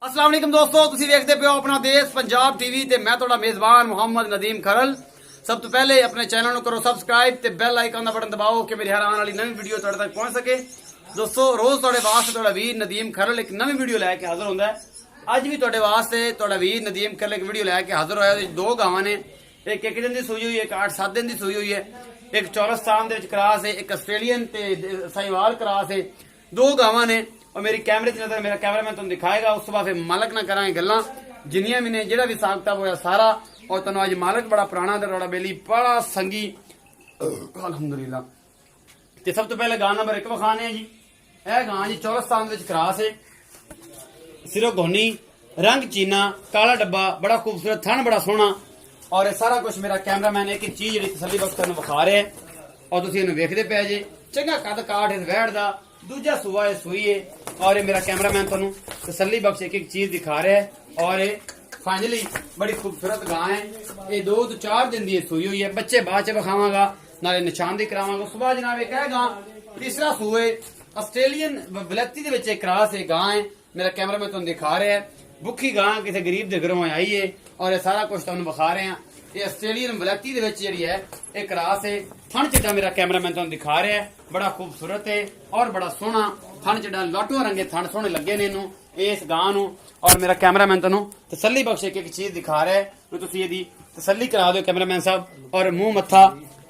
अस्सलाम वालेकुम दोस्तों, तुसी देखते पे हो अपना देश पंजाब टीवी ते मैं थोड़ा मेजबान मोहम्मद नदीम खरल। सब तो पहले अपने चैनल करो सबसक्राइब ते बेल आइकन का बटन दबाओ कि मेरी हर आने वाली नवी वीडियो तुहाडे तक पहुंच सके। दोस्तों रोज तुहाडे वास्ते तुहाडा वीर नदीम खरल एक नवी वीडियो लैके हाजिर होंदा है। अज भी तुहाडे वास्ते तुहाडा वीर नदीम खरल एक वीडियो लैके हाजिर होया। दो गावां ने, एक दिन दी सूई हुई है, एक 8-7 दिन दी सूई हुई है। एक चौरस्तान दे विच क्रॉस है, एक आस्ट्रेलियन ते साहिवाल क्रॉस है। दो गावां ने और मेरी कैमरे च नजर मेरा कैमरामैन तुहानू दिखाएगा। उस तो बाद फिर मालक ना करांगे गल्लां जिन्नियां भी ने जेड़ा भी हिसाब किताब होया सारा। और तुहानू अज मालक बड़ा पुराना ते रोड़ा बेली बड़ा संगी अल्हम्दुलिल्लाह। ते सब तो पहले गां नंबर 1 विखाने जी। यह गां जी चौरस्तान विच क्रॉस है, सिरो घोनी, रंग चीना, काला डब्बा, बड़ा खूबसूरत थन, बड़ा सोहना। और सारा कुछ मेरा कैमरामैन एक चीज जी तसली बख्श तुहानू विखा रहा है और तुसीं इहनू वेखदे पे जे। चंगा कद काठ इस वैड़ दा, दूजा सूआ है सूई है। और ये मेरा कैमरामैन तुहानू तसली बख्श एक चीज दिखा रहा है। और ये फाइनली बड़ी खूबसूरत गां है। ये 2-4 दिन दी सूई हुई है। बच्चे बाद च विखावांगा, नाले निशानदी करावांगा। उस बाद जनाब एक है गां, तीसरा सूए आस्ट्रेलियन वलैती दे विच क्रॉस है गां है। मेरा कैमरामैन तुहानू दिखा रहा है। भुखी गां किसी गरीब दे घरों आई है और ये सारा कुछ तुहानू विखा रहे हैं। ये आस्ट्रेलियन वलैती दे विच जिहड़ी है एक क्रॉस है। थन चिट्टा मेरा कैमरामैन तुहानू दिखा रहा है, बड़ा खूबसूरत है और बड़ा सोहना थन चिट्टा लाटू रंगे थन सोहने लगे ने इनू इस गां नू। और मेरा कैमरामैन तुहानू तसल्ली बख्श एक चीज दिखा रहा है तो तुसीं इहदी तसल्ली करा दो कैमरामैन साहब। और मुंह मत्था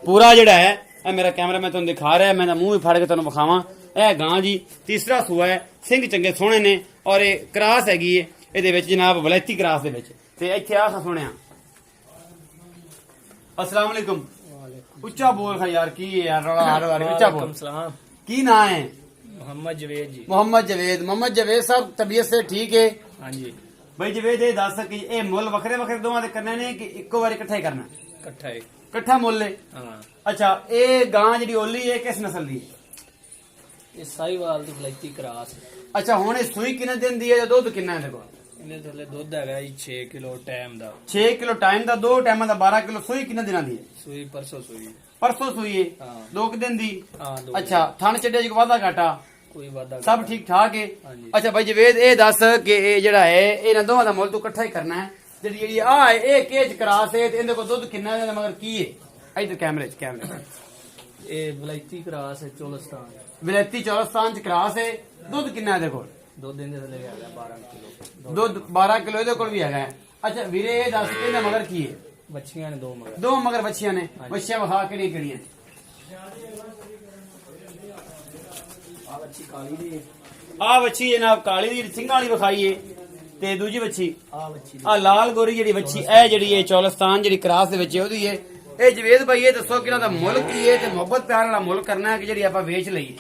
पूरा जिहड़ा है मेरा कैमरामैन तुहानू दिखा रहा है। मैं मुंह भी फाड़ के तुहानू विखावां। यह गां जी तीसरा सूआ है, सिंह चंगे सोहने ने और ये क्रॉस हैगी है ਇਹਦੇ ਵਿੱਚ जनाब वलैती क्रॉस ਦੇ ਵਿੱਚ। ਤੇ ਇੱਥੇ ਆ ਸੁਣਿਆ अस्सलाम वालेकुम। ਉੱਚਾ ਬੋਲ ਖਾ ਯਾਰ, ਕੀ ਹੈ ਯਾਰ ਰੌਲਾ ਹਰ ਵਾਰੀ ਉੱਚਾ ਬੋਲ। सलाम। ਕੀ ਨਾਂ ਹੈ? मोहम्मद जवेद जी। मोहम्मद जवेद साहब तबीयत से ठीक है? हाँ जी, भाई जवेद ये दस कि ये मुੱਲ ਵੱਖਰੇ ਵੱਖਰੇ ਦੋਵਾਂ ਦੇ ਕਰਨੇ ਨੇ ਕਿ ਇੱਕੋ ਵਾਰੀ ਇਕੱਠਾ ਹੀ ਕਰਨਾ? कट्ठा है। ਇਕੱਠਾ ਮੁੱਲ ਹੈ। हाँ, ਅੱਛਾ, ਇਹ ਗਾਂ ਜਿਹੜੀ ਓਲੀ ਹੈ ਕਿਸ ਨਸਲ ਦੀ ਹੈ? ये साहिवाल दी वलैती क्रास। ਅੱਛਾ, ਹੁਣ ਇਹ ਸੂਈ ਕਿੰਨੇ ਦਿਨ ਦੀ ਹੈ ਜਾਂ ਦੁੱਧ ਕਿੰਨਾ ਇਹਦੇ ਕੋਲ? ਇਹਦੇ ਥੱਲੇ ਦੁੱਧ ਹੈਗਾ ਜੀ 6 ਕਿਲੋ ਟਾਈਮ ਦਾ। 6 ਕਿਲੋ ਟਾਈਮ ਦਾ, 2 ਟਾਈਮਾਂ ਦਾ 12 ਕਿਲੋ। ਸੂਈ ਕਿੰਨੇ ਦਿਨਾਂ ਦੀ ਹੈ? ਸੂਈ ਪਰਸੋਂ ਸੂਈ। ਪਰਸੋਂ ਸੂਈ ਹੈ, ਹਾਂ। 2 ਦਿਨ ਦੀ। ਹਾਂ, ਦੋ। ਅੱਛਾ, ਥਣ ਚੱਡੇ ਚ ਵਾਧਾ ਘਾਟਾ ਕੋਈ ਵਾਦਾ ਸਭ ਠੀਕ ਠਾਕ ਹੈ? ਹਾਂਜੀ। ਅੱਛਾ ਭਾਈ ਜਵੇਦ ਇਹ ਦੱਸ ਕਿ ਇਹ ਜਿਹੜਾ ਹੈ ਇਹਨਾਂ ਦੋਵਾਂ ਦਾ ਮੁੱਲ ਤੂੰ ਇਕੱਠਾ ਹੀ ਕਰਨਾ ਹੈ। ਜਿਹੜੀ ਆ ਹੈ ਇਹ ਕੇਜ ਕਰਾਸ ਹੈ ਤੇ ਇਹਦੇ ਕੋਲ ਦੁੱਧ ਕਿੰਨਾ ਹੈ ਮਗਰ ਕੀ ਹੈ? ਇਧਰ ਕੈਮਰੇ 'ਚ ਇਹ ਵਲੈਤੀ ਕਰਾਸ ਹੈ ਚੋਲਸਤਾਨ। ਵਿਲੈਤੀ ਚੌਰਸਤਾਨ 'ਚ ਕਰਾਸ ਹੈ। ਦੁੱਧ ਕਿੰਨਾ ਇਹਦੇ ਕੋਲ? ਦੁੱਧ ਦੇ ਥੱਲੇ ਹੈਗਾ 12 ਕਿਲੋ। ਦੁੱਧ 12 ਕਿਲੋ ਇਹਦੇ ਕੋਲ ਵੀ ਹੈਗਾ ਹੈ। ਅੱਛਾ ਵੀਰੇ ਇਹ ਦੱਸ ਇਹਦਾ ਮਗਰ ਕੀ ਹੈ? ਬੱਚੀਆਂ ਨੇ ਦੋ ਮਗਰ। ਦੋ ਮਗਰ ਬੱਚੀਆਂ ਨੇ। ਬੱਚੀਆਂ ਵਿਖਾ ਕਿਹੜੀਆਂ ਕਿਹੜੀਆਂ? ਆ ਬੱਚੀ ਕਾਲੀ ਦੀ। ਆ ਬੱਚੀ ਜਨਾਬ ਕਾਲੀ ਦੀ ਸਿੰਘਾਂ ਵਾਲੀ ਵਿਖਾਈ ਹੈ ਤੇ ਦੂਜੀ ਬੱਚੀ ਆ ਬੱਚੀ ਆ ਲਾਲ ਗੋਰੀ ਜਿਹੜੀ ਬੱਚੀ ਇਹ ਜਿਹੜੀ ਹੈ ਚੌਲਸਤਾਨ ਜਿਹੜੀ ਕਰਾਸ ਦੇ ਵਿੱਚ ਉਹਦੀ ਹੈ। ਇਹ ਜਵੇਦ ਭਾਈ ਇਹ ਦੱਸੋ ਕਿ ਇਹਨਾਂ ਦਾ ਮੁੱਲ ਕੀ ਹੈ ਤੇ ਮੁਹੱਬਤ ਪਿਆਰ ਵਾਲਾ ਮੁੱਲ ਕਰਨਾ ਹੈ ਕਿ ਜਿਹੜੀ ਆਪਾਂ ਵੇਚ ਲਈਏ?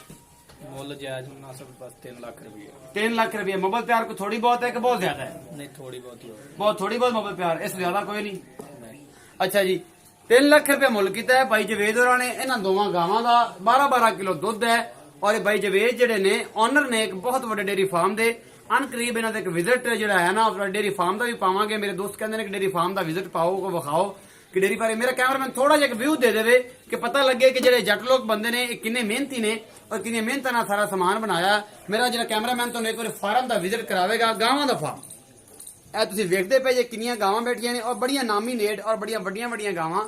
ਮੁੱਲ ਜਾਇਜ਼ ਮੁਨਾਸਬ ਬਸ 3 ਲੱਖ ਰੁਪਏ। 3 लाख रुपये। मोहब्बत प्यार को थोड़ी बहुत है कि बहुत ज्यादा है? ਨਹੀਂ ਥੋੜੀ ਬਹੁਤੀ ਹੋ। बहुत थोड़ी बहुत मोहब्बत प्यार, इससे ज्यादा कोई नहीं। ਨਹੀਂ अच्छा जी, 3 ਲੱਖ रुपये मुल किया है भाई जवेद होरां ने इन्हां दोवां गावां दा। 12-12 किलो दुध है। और भाई जवेद जिहड़े ने ओनर ने एक बहुत बड़े डेयरी फार्म दे। अनकरीब इन्हां दा एक विजिट जिहड़ा है ना अपना डेयरी फार्म दा भी पावांगे। मेरे दोस्त कहंदे ने कि डेयरी फार्म दा विजिट पाओ को विखाओ कि डेयरी फार्म। मेरा कैमरामैन थोड़ा जिहा व्यू दे देवे कि पता लगे कि जिहड़े जट लोग बंदे ने किन्ने मेहनती ने और किन्नी मेहनत नाल सारा सामान बनाया। मेरा जिहड़ा कैमरामैन तुहानू एक बार फार्म दा विजिट करावेगा, गावां दा फार्म। ਇਹ ਤੁਸੀਂ ਵੇਖਦੇ ਪਏ ਜੇ ਕਿੰਨੀਆਂ ਗਾਵਾਂ ਬੈਠੀਆਂ ਨੇ और ਬੜੀਆਂ ਨਾਮੀਨੇਟ और ਬੜੀਆਂ ਵੱਡੀਆਂ ਗਾਵਾਂ।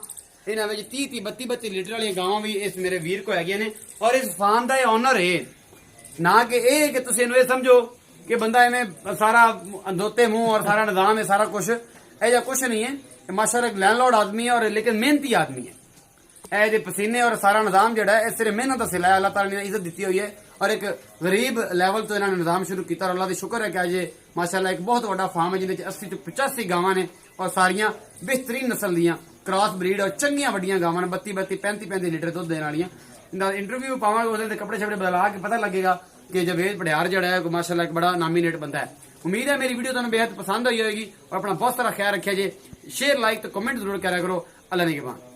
ਇਹਨਾਂ ਵਿੱਚ 30-30 32-32 ਲੀਟਰ ਵਾਲੀਆਂ ਗਾਵਾਂ ਵੀ ਇਸ ਮੇਰੇ ਵੀਰ ਕੋ ਹੈਗੀਆਂ ਨੇ। ਔਰ ਇਸ ਫਾਰਮ ਦਾ ਇਹ ਓਨਰ ਹੈ ਨਾ ਕਿ ਇਹ ਕਿ ਤੁਸੀਂ ਇਹਨੂੰ ਇਹ ਸਮਝੋ ਕਿ ਬੰਦਾ ਐਵੇਂ ਸਾਰਾ ਅੰਦੋਤੇ ਮੂੰਹ और सारा निजाम है सारा कुछ। ऐसा कुछ नहीं है। माशाल्लाह एक लैंडलॉर्ड आदमी है और लेकिन मेहनती आदमी है। ਇਹਦੇ ਪਸੀਨੇ और सारा निजाम ਜਿਹੜਾ ਹੈ ਸਿਰਫ ਮਿਹਨਤ ਦਾ ਸਿਲਾ ਹੈ। ਅੱਲਾਹ ਤਾਲਾ ਨੇ ਇੱਜ਼ਤ ਦਿੱਤੀ ਹੋਈ ਹੈ और एक गरीब ਲੈਵਲ ਤੋਂ ਇਹਨਾਂ ਨੇ ਨਿਜ਼ਾਮ ਸ਼ੁਰੂ ਕੀਤਾ। ਅੱਲਾਹ ਦਾ ਸ਼ੁਕਰ ਹੈ ਕਿ ਅੱਜ ਮਾਸ਼ਾਅੱਲਾ ਇੱਕ ਬਹੁਤ ਵੱਡਾ ਫਾਰਮ ਹੈ ਜਿਹਦੇ ਵਿੱਚ 80 ਤੋਂ 85 ਗਾਵਾਂ ਨੇ और ਸਾਰੀਆਂ ਬਿਹਤਰੀਨ ਨਸਲ ਦੀਆਂ ਕ੍ਰਾਸ ਬਰੀਡ और ਚੰਗੀਆਂ ਵੱਡੀਆਂ ਗਾਵਾਂ ਨੇ। 32-32 35-35 ਲੀਟਰ ਦੁੱਧ ਦੇਣ ਵਾਲੀਆਂ। ਇਹਦਾ ਇੰਟਰਵਿਊ ਪਾਵਾਂਗੇ, ਉਹਦੇ ਤੇ ਕੱਪੜੇ ਛਪੜੇ ਬਦਲਾ ਕੇ ਪਤਾ ਲੱਗੇਗਾ ਕਿ ਜਵੇਦ ਪੜਿਆਰ ਜਿਹੜਾ ਹੈ ਮਾਸ਼ਾਅੱਲਾ ਇੱਕ ਬੜਾ ਨਾਮੀਨੇਟ ਬੰਦਾ ਹੈ। उम्मीद है मेरी वीडियो ਤੁਹਾਨੂੰ बेहद पसंद आई होगी और अपना बहुत सारा ख्याल रखिए जे। शेयर लाइक तो कमेंट जरूर करा करो। अल्लाह ने के बाद।